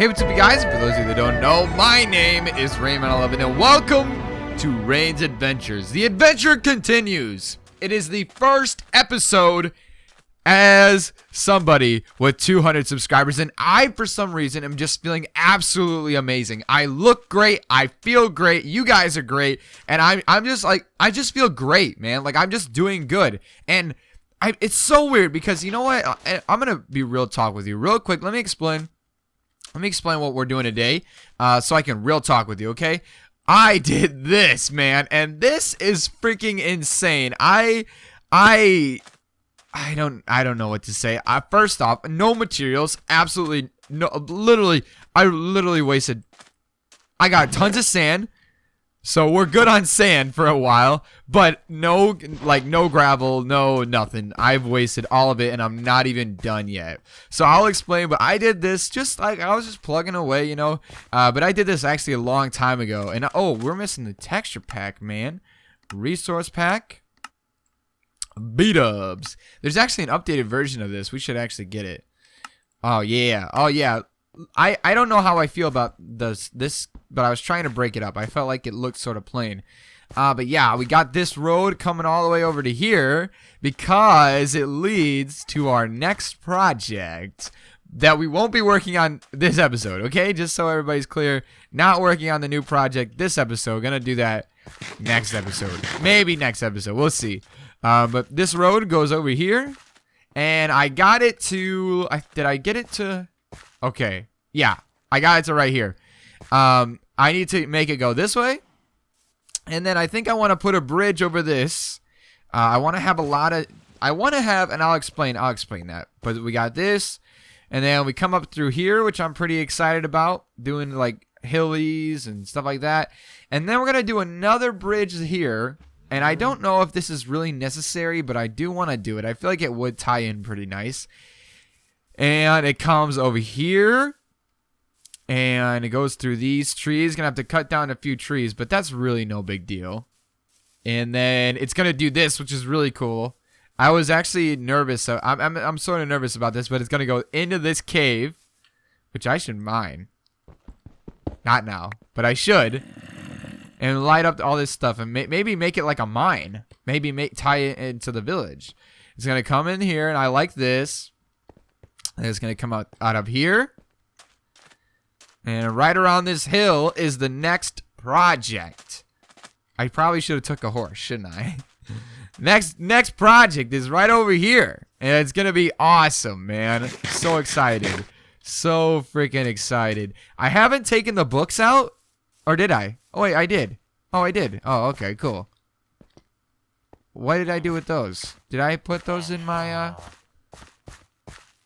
Hey, what's up, you guys? For those of you that don't know, my name is Raine, and welcome to Raine's Adventures. The adventure continues. It is the first episode as somebody with 200 subscribers, and I, for some reason, am just feeling absolutely amazing. I look great. I feel great. You guys are great, and I'm just like, I just feel great, man. Like, I'm just doing good, and it's so weird because, you know what? I'm gonna be real talk with you real quick. Let me explain what we're doing today, so I can real talk with you, okay? I did this, man, and this is freaking insane. I don't know what to say. First off, no materials, absolutely no. I literally wasted. I got tons of sand, so we're good on sand for a while, but no gravel, no nothing. I've wasted all of it, and I'm not even done yet. So I'll explain, but I did this just like I was just plugging away, you know. But I did this actually a long time ago, and oh, we're missing the texture pack, man. Resource pack. B-dubs. There's actually an updated version of this. We should actually get it. Oh yeah. I don't know how I feel about this, but I was trying to break it up. I felt like it looked sort of plain. But yeah, we got this road coming all the way over to here because it leads to our next project that we won't be working on this episode, okay? Just so everybody's clear, not working on the new project this episode. Gonna do that next episode. Maybe next episode. We'll see. But this road goes over here, and I got it to, did I get it to, okay, yeah, I got it to right here. I need to make it go this way, and then I think I want to put a bridge over this. I want to have and I'll explain that, but we got this, and then we come up through here, which I'm pretty excited about, doing like hillies and stuff like that, and then we're going to do another bridge here. And I don't know if this is really necessary, but I do want to do it. I feel like it would tie in pretty nice. And it comes over here. And it goes through these trees. Gonna have to cut down a few trees, but that's really no big deal. And then it's gonna do this, which is really cool. I was actually nervous. So I'm sort of nervous about this, but it's gonna go into this cave, which I should mine. Not now, but I should. And light up all this stuff and maybe make it like a mine. Maybe tie it into the village. It's going to come in here, and I like this. And it's going to come out of here. And right around this hill is the next project. I probably should have took a horse, shouldn't I? Next project is right over here. And it's going to be awesome, man. So excited. So freaking excited. I haven't taken the books out. Or did I? Oh, wait, I did. Oh, I did. Oh, okay, cool. What did I do with those? Did I put those in my,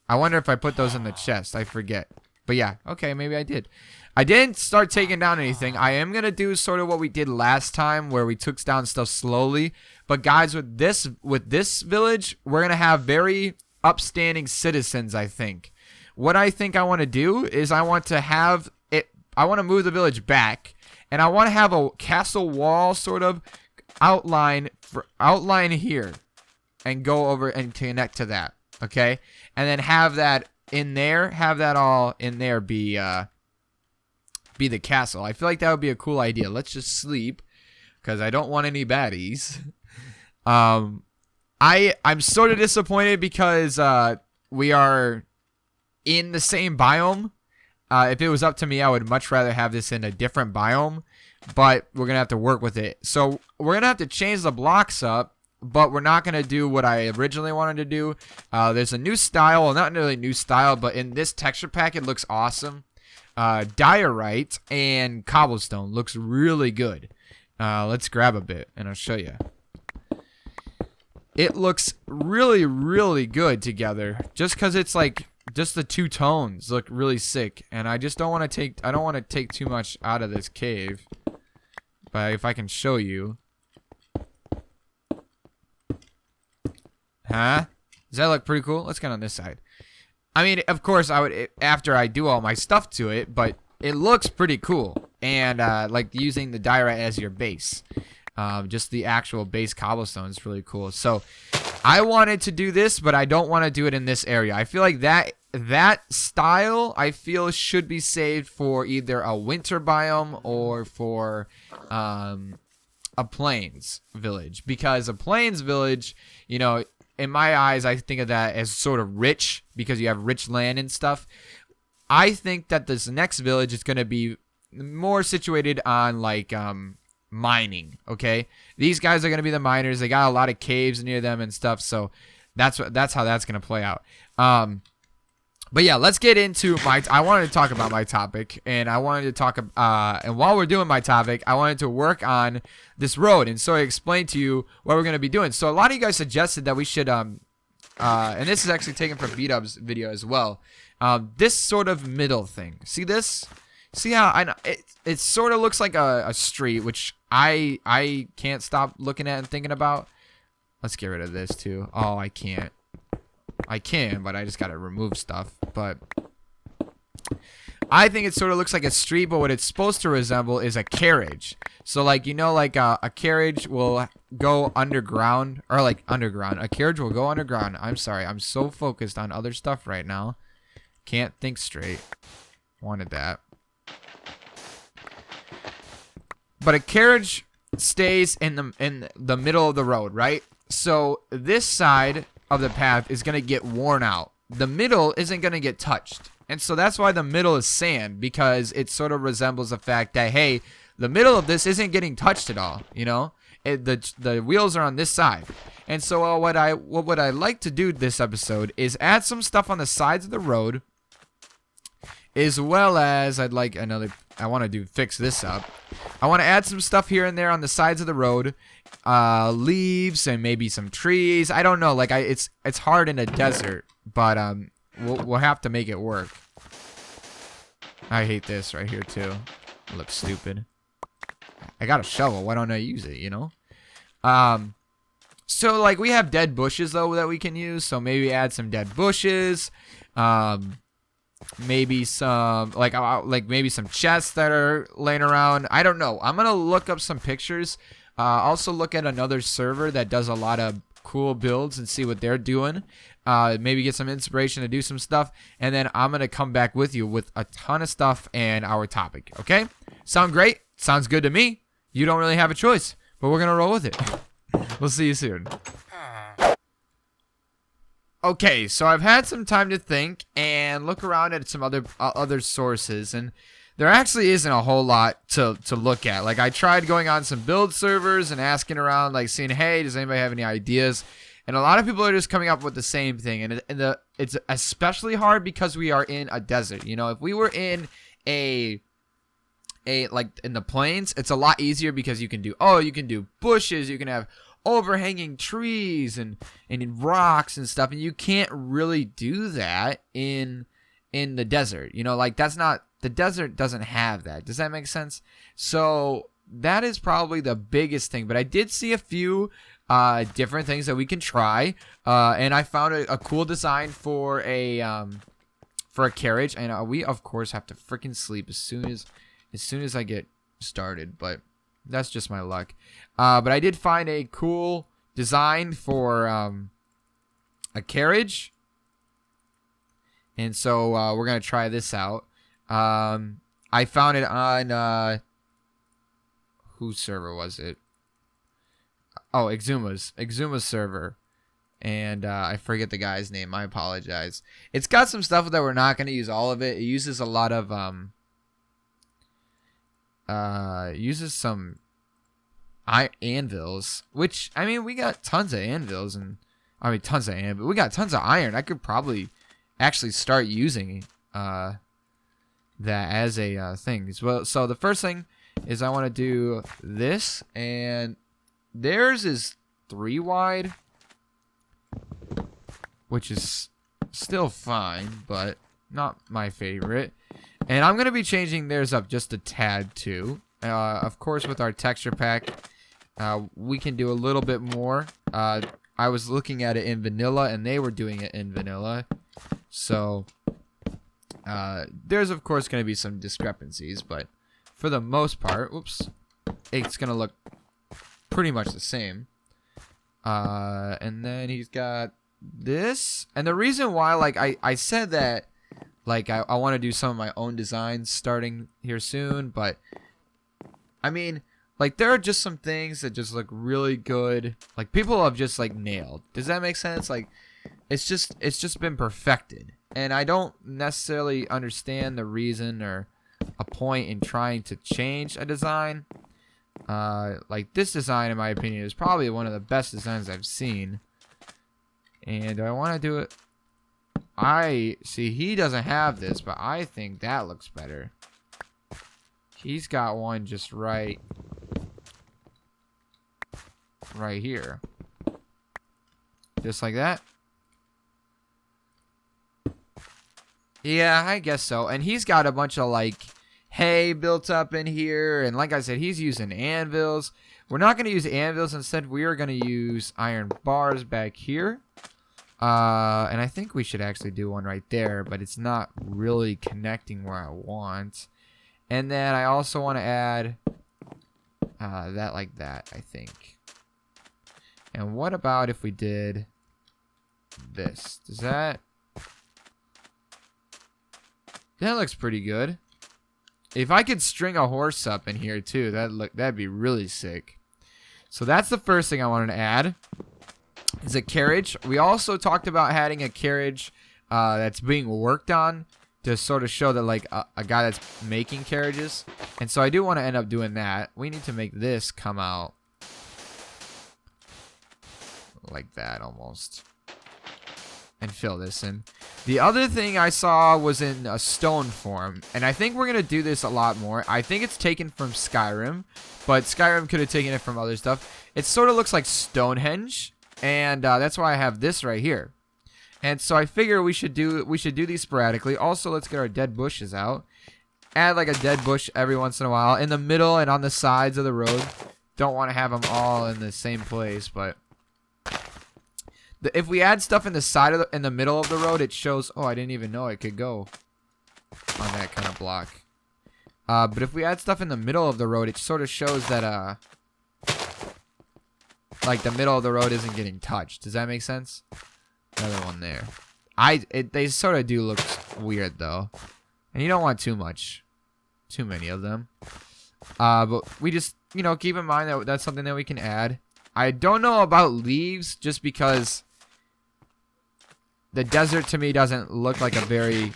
I wonder if I put those in the chest. I forget. But yeah, okay, maybe I did. I didn't start taking down anything. I am going to do sort of what we did last time where we took down stuff slowly. But guys, with this village, we're going to have very upstanding citizens, I think. What I think I want to do is I want to move the village back, and I want to have a castle wall sort of outline here, and go over and connect to that, okay? And then have that in there, have that all in there be the castle. I feel like that would be a cool idea. Let's just sleep, because I don't want any baddies. I'm sort of disappointed because we are in the same biome. If it was up to me, I would much rather have this in a different biome, but we're going to have to work with it. So we're going to have to change the blocks up, but we're not going to do what I originally wanted to do. There's a new style, well, not really new style, but in this texture pack, it looks awesome. Diorite and cobblestone looks really good. Let's grab a bit, and I'll show you. It looks really, really good together, just because it's like, just the two tones look really sick, and I just don't want to take too much out of this cave. But if I can show you, does that look pretty cool? Let's get on this side. I mean, of course, I would after I do all my stuff to it, but it looks pretty cool, and like using the diorite as your base, just the actual base cobblestone is really cool. So I wanted to do this, but I don't want to do it in this area. I feel like that that style, I feel, should be saved for either a winter biome or for a plains village. Because a plains village, you know, in my eyes, I think of that as sort of rich because you have rich land and stuff. I think that this next village is going to be more situated on like mining. Okay, these guys are going to be the miners. They got a lot of caves near them and stuff, so that's how that's going to play out. But yeah, let's get into I wanted to talk about my topic, and I wanted to talk and while we're doing my topic, I wanted to work on this road, and so I explained to you what we're going to be doing. So a lot of you guys suggested that we should and this is actually taken from B-Dub's video as well. This sort of middle thing. See this? See how it sort of looks like a street, which I can't stop looking at and thinking about. Let's get rid of this too. Oh, I can't. I can, but I just gotta remove stuff. But I think it sort of looks like a street, but what it's supposed to resemble is a carriage. So like, you know, like a carriage will go underground, or like underground. A carriage will go underground. I'm sorry, I'm so focused on other stuff right now. Can't think straight. Wanted that. But a carriage stays in the middle of the road, right? So this side of the path is going to get worn out. The middle isn't going to get touched. And so that's why the middle is sand, because it sort of resembles the fact that, hey, the middle of this isn't getting touched at all, you know? The wheels are on this side. And so what I like to do this episode is add some stuff on the sides of the road, as well as I want to fix this up. I want to add some stuff here and there on the sides of the road, leaves and maybe some trees. I don't know, like it's hard in a desert, but we'll have to make it work. I hate this right here too. It looks stupid. I got a shovel. Why don't I use it? You know. So like we have dead bushes though that we can use. So maybe add some dead bushes. Maybe some maybe some chests that are laying around. I don't know. I'm gonna look up some pictures. Also look at another server that does a lot of cool builds and see what they're doing. Maybe get some inspiration to do some stuff, and then I'm gonna come back with you with a ton of stuff and our topic. Okay? Sound great? Sounds good to me. You don't really have a choice, but we're gonna roll with it. We'll see you soon. Okay, so I've had some time to think and look around at some other sources, and there actually isn't a whole lot to look at. Like I tried going on some build servers and asking around, like seeing, hey, does anybody have any ideas? And a lot of people are just coming up with the same thing, and it's especially hard because we are in a desert. You know, if we were in like in the plains, it's a lot easier because you can do bushes, you can have overhanging trees and rocks and stuff, and you can't really do that in the desert. You know, like the desert doesn't have that. Does that make sense? So that is probably the biggest thing. But I did see a few different things that we can try, and I found a cool design for a carriage, and we of course have to freaking sleep as soon as I get started, but that's just my luck. But I did find a cool design for a carriage, and so we're gonna try this out. I found it on whose server was it? Oh, Exuma's server, and I forget the guy's name. I apologize. It's got some stuff that we're not gonna use all of it. It uses a lot of uses some anvils, which, I mean, we got tons of anvils, and we got tons of iron. I could probably actually start using that as a thing as well. So the first thing is I want to do this, and theirs is 3 wide, which is still fine, but not my favorite. And I'm going to be changing theirs up just a tad too. Of course, with our texture pack, we can do a little bit more. I was looking at it in vanilla, and they were doing it in vanilla. So there's, of course, going to be some discrepancies, but for the most part, it's going to look pretty much the same. And then he's got this. And the reason why, like, I said that, like, I want to do some of my own designs starting here soon, but I mean, like, there are just some things that just look really good. Like, people have just, like, nailed. Does that make sense? Like, it's just been perfected. And I don't necessarily understand the reason or a point in trying to change a design. Like, this design, in my opinion, is probably one of the best designs I've seen. And I want to do it. I see he doesn't have this, but I think that looks better. He's got one just right here. Just like that. Yeah, I guess so. And he's got a bunch of, like, hay built up in here. And like I said, he's using anvils. We're not going to use anvils. Instead, we are going to use iron bars back here. And I think we should actually do one right there. But it's not really connecting where I want. And then I also want to add that like that, I think. And what about if we did this? Does that... That looks pretty good. If I could string a horse up in here too, that'd be really sick. So that's the first thing I wanted to add. Is a carriage. We also talked about adding a carriage that's being worked on to sort of show that, like, a guy that's making carriages. And so I do want to end up doing that. We need to make this come out like that almost. And fill this in. The other thing I saw was in a stone form. And I think we're going to do this a lot more. I think it's taken from Skyrim. But Skyrim could have taken it from other stuff. It sort of looks like Stonehenge. And that's why I have this right here. And so I figure we should do these sporadically. Also, let's get our dead bushes out. Add like a dead bush every once in a while. In the middle and on the sides of the road. Don't want to have them all in the same place, but... If we add stuff in the middle of the road, it shows. Oh, I didn't even know it could go on that kind of block. But if we add stuff in the middle of the road, it sort of shows that like the middle of the road isn't getting touched. Does that make sense? Another one there. They sort of do look weird though, and you don't want too many of them. But we just keep in mind that that's something that we can add. I don't know about leaves, just because the desert to me doesn't look like a very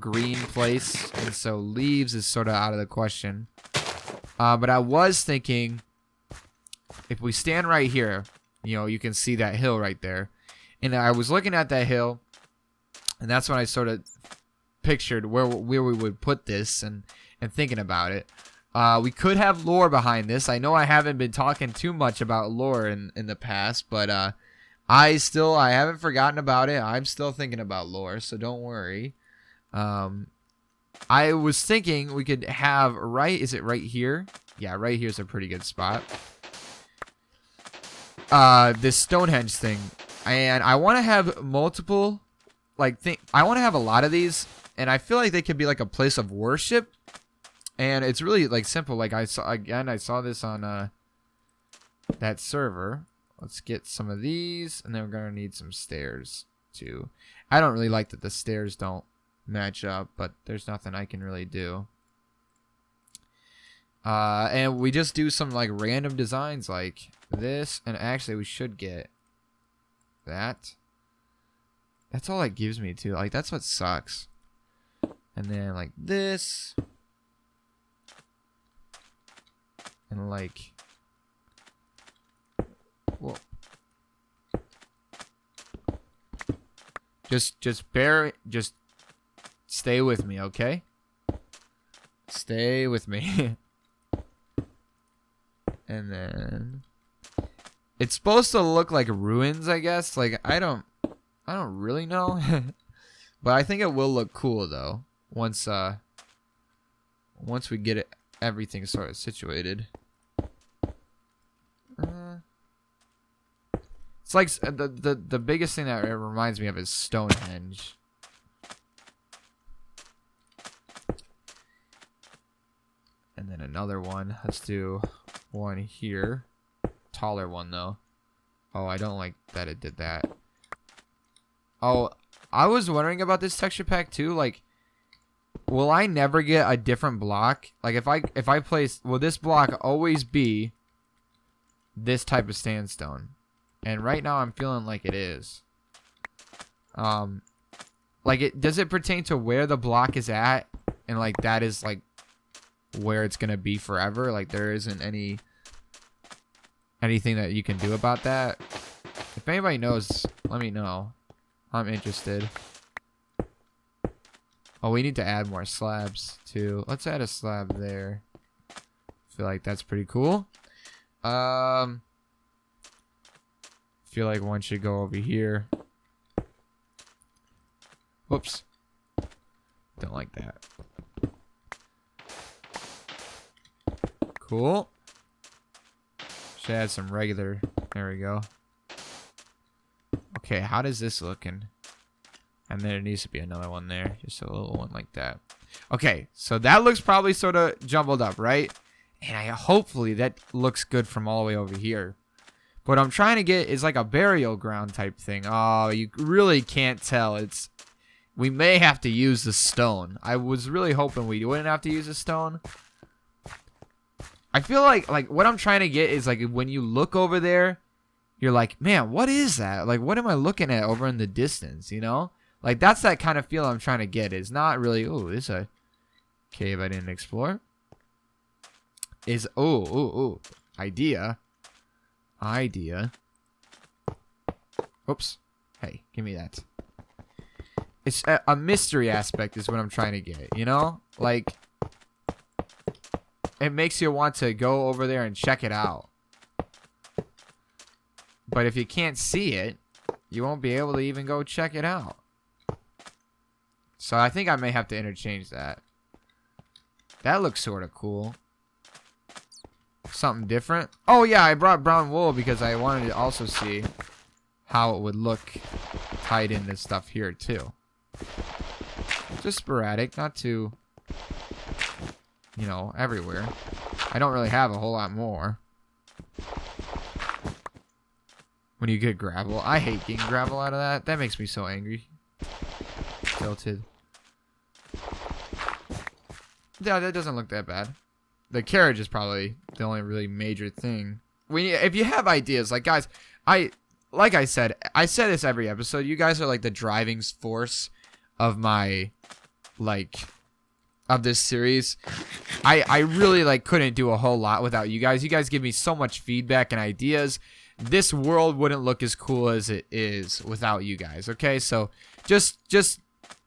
green place, and so leaves is sort of out of the question. But I was thinking, if we stand right here, you can see that hill right there. And I was looking at that hill, and that's when I sort of pictured where we would put this and thinking about it. We could have lore behind this. I know I haven't been talking too much about lore in the past, but I haven't forgotten about it. I'm still thinking about lore, so don't worry. I was thinking we could have is it right here? Yeah, right here's a pretty good spot. This Stonehenge thing. And I want to have multiple, I want to have a lot of these, and I feel like they could be like a place of worship. And it's really simple. I saw this on that server. Let's get some of these, and then we're gonna need some stairs too. I don't really like that the stairs don't match up, but there's nothing I can really do. And we just do some random designs like this, and actually we should get that. That's all it gives me too. That's what sucks. And then this. And whoa. Just stay with me, okay? Stay with me. And then it's supposed to look like ruins, I guess. I don't really know. But I think it will look cool though once we get everything sort of situated. It's the biggest thing that it reminds me of is Stonehenge. And then another one. Let's do one here. Taller one though. Oh, I don't like that it did that. Oh, I was wondering about this texture pack too. Like, will I never get a different block? Like, if I place, will this block always be this type of sandstone? And right now I'm feeling like it is. Like, does it pertain to where the block is at? And like that is like where it's gonna be forever? Like there isn't anything that you can do about that? If anybody knows, let me know. I'm interested. Oh, we need to add more slabs too. Let's add a slab there. Feel like that's pretty cool. Feel like one should go over here. Whoops. Don't like that. Cool. Should add some regular. There we go. Okay, how does this looking? And there needs to be another one there. Just a little one like that. Okay, so that looks probably sort of jumbled up, right? And hopefully that looks good from all the way over here. What I'm trying to get is like a burial ground type thing. Oh, you really can't tell. We may have to use the stone. I was really hoping we wouldn't have to use the stone. I feel like what I'm trying to get is like when you look over there, you're like, man, what is that? Like, what am I looking at over in the distance, you know? Like, that's that kind of feel I'm trying to get. It's not really, ooh, this is a cave I didn't explore. Is, ooh, idea. Oops. Hey, give me that. It's a mystery aspect is what I'm trying to get, you know? Like, it makes you want to go over there and check it out. But if you can't see it, you won't be able to even go check it out. So I think I may have to interchange that. That looks sort of cool. Something different. Oh yeah, I brought brown wool because I wanted to also see how it would look tied into stuff here too. Just sporadic, not too, you know, everywhere. I don't really have a whole lot more. When you get gravel. I hate getting gravel out of that. That makes me so angry. Tilted. Yeah, that doesn't look that bad. The carriage is probably the only really major thing. If you have ideas, like guys, like I said this every episode. You guys are like the driving force of my, of this series. I really like couldn't do a whole lot without you guys. You guys give me so much feedback and ideas. This world wouldn't look as cool as it is without you guys. Okay, so just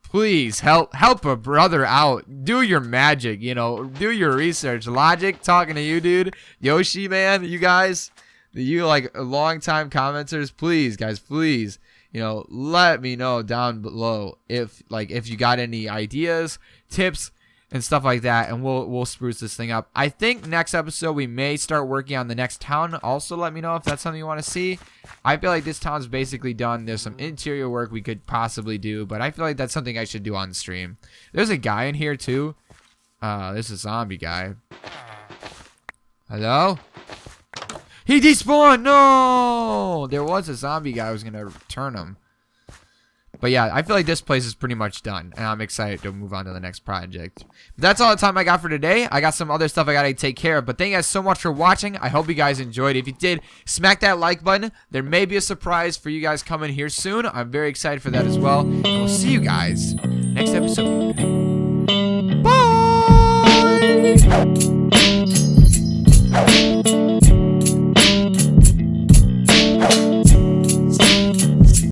please help a brother out. Do your magic, you know. Do your research. Logic, talking to you, dude. Yoshi, man, you guys, you like long time commenters. Please, guys, please, you know, let me know down below if you got any ideas, tips, and stuff like that, and we'll spruce this thing up. I think next episode we may start working on the next town. Also, let me know if that's something you want to see. I feel like this town's basically done. There's some interior work we could possibly do, but I feel like that's something I should do on stream. There's a guy in here too. This is a zombie guy. Hello? He despawned! No! There was a zombie guy who was gonna turn him. But yeah, I feel like this place is pretty much done, and I'm excited to move on to the next project. But that's all the time I got for today. I got some other stuff I gotta take care of, but thank you guys so much for watching. I hope you guys enjoyed. If you did, smack that like button. There may be a surprise for you guys coming here soon. I'm very excited for that as well. And we'll see you guys next episode.